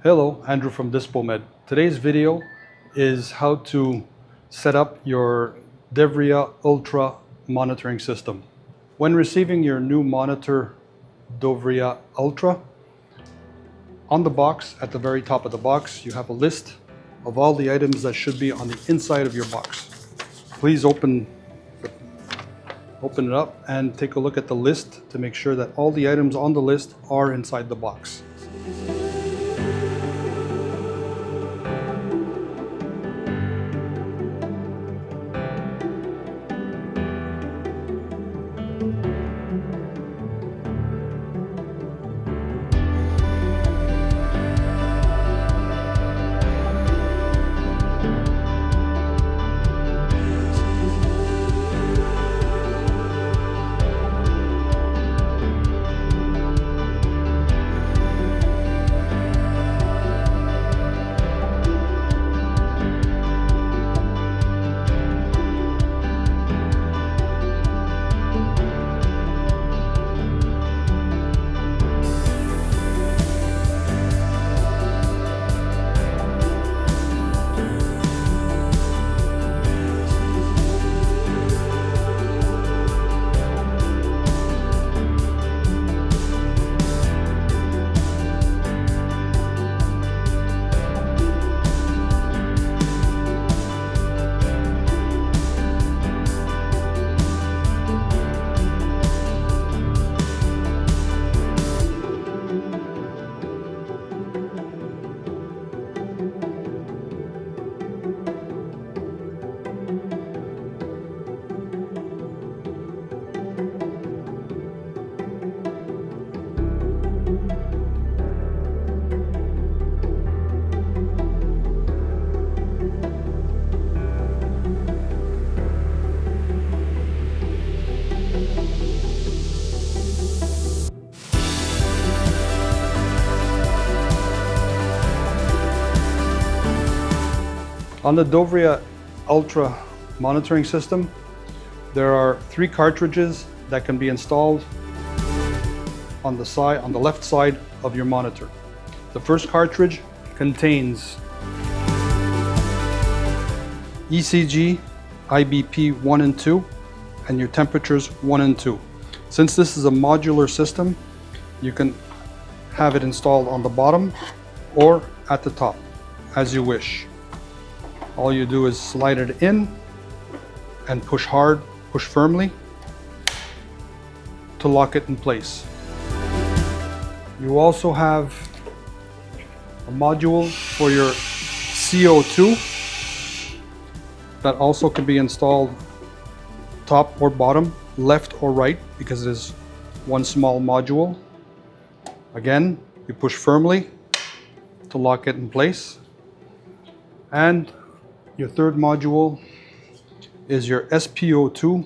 Hello, Andrew from Dispomed. Today's video is how to set up your Dovria Ultra monitoring system. When receiving your new monitor Dovria Ultra, on the box, at the very top of the box, you have a list of all the items that should be on the inside of your box. Please open it up and take a look at the list to make sure that all the items on the list are inside the box. On the Dovria Ultra monitoring system, there are 3 cartridges that can be installed on the left side of your monitor. The first cartridge contains ECG, IBP 1 and 2, and your temperatures 1 and 2. Since this is a modular system, you can have it installed on the bottom or at the top, as you wish. All you do is slide it in and push hard, push firmly to lock it in place. You also have a module for your CO2 that also can be installed top or bottom, left or right, because it is one small module. Again, you push firmly to lock it in place. And your third module is your SPO2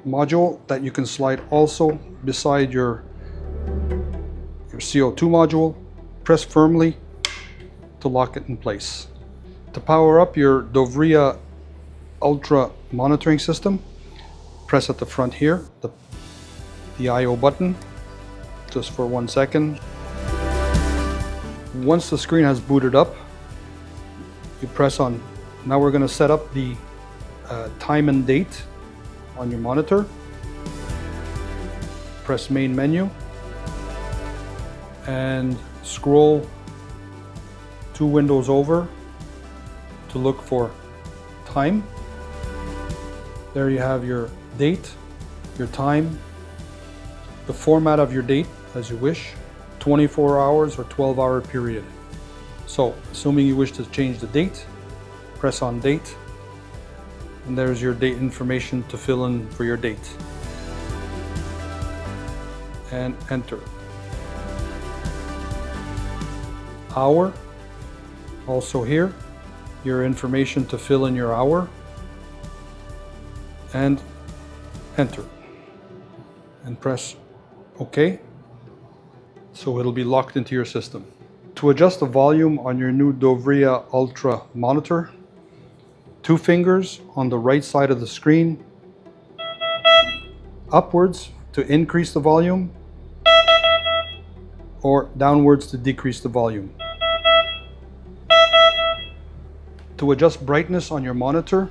module that you can slide also beside your CO2 module. Press firmly to lock it in place. To power up your Dovria Ultra monitoring system, press at the front here, the IO button, just for 1 second. Once the screen has booted up, you press on. Now we're going to set up the time and date on your monitor. Press main menu and scroll 2 windows over to look for time. There you have your date, your time, the format of your date as you wish, 24 hours or 12-hour period. So, assuming you wish to change the date, press on date, and there's your date information to fill in for your date. And enter. Hour, also here, your information to fill in your hour, and enter. And press OK, so it'll be locked into your system. To adjust the volume on your new Dovria Ultra monitor, 2 fingers on the right side of the screen, upwards to increase the volume, or downwards to decrease the volume. To adjust brightness on your monitor,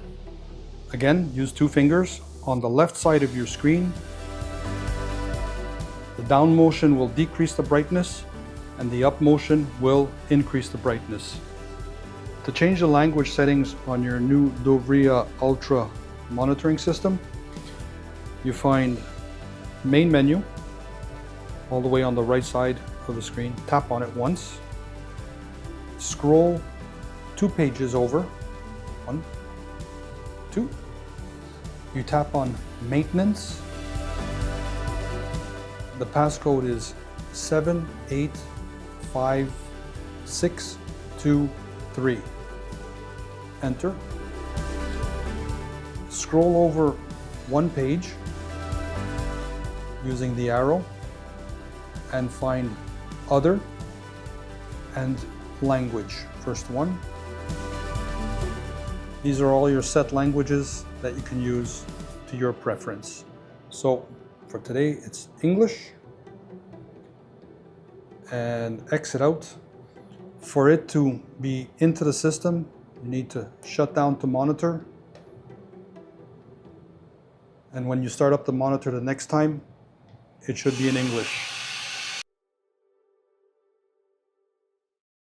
again, use 2 fingers on the left side of your screen. The down motion will decrease the brightness and the up motion will increase the brightness. To change the language settings on your new Dovria Ultra monitoring system, you find main menu all the way on the right side of the screen. Tap on it once, scroll 2 pages over, 1, 2. You tap on maintenance. The passcode is 78563. Enter. Scroll over 1 page using the arrow and find Other and Language. First one. These are all your set languages that you can use to your preference. So for today it's English, and exit out. For it to be into the system, you need to shut down to monitor, and when you start up the monitor the next time, it should be in English.